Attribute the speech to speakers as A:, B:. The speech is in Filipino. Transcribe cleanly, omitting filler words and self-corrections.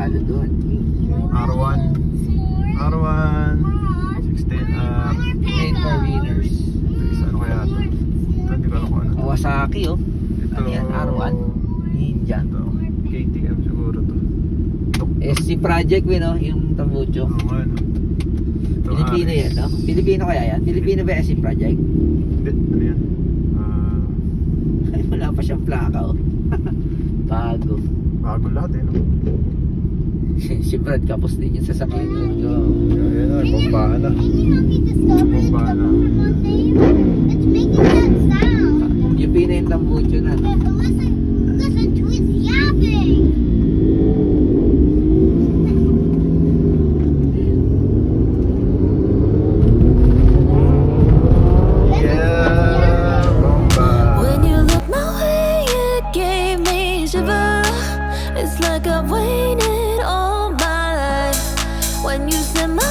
A: talo doon.
B: R1 16R.
A: Made for winners.
B: Ano kaya ito? Hindi ko alam kung ano.
A: Kawasaki oh.
B: Ito,
A: Ano yan? R1? Ninja.
B: Ito, KTM siguro to.
A: SC Project no? Yung tambucho.
B: Ano nga, no? Ito,
A: Pilipino
B: Aris.
A: yan no? Pilipino kaya yan? Pilipino ba SC Project?
B: Hindi, ano yan?
A: Ay, wala pa siyang plaka oh. Bago.
B: Bago lahat eh, no?
A: Si Brad kapos din yung sasakyan ko.
B: Ayan na, bombahan na. Bombahan na.
A: Yung pina yung tambucho na no?
C: Listen to his yapping.
B: Yeah, bomba.
D: When you look my way, it gave me shiver. It's like I've waited all my life. When you said my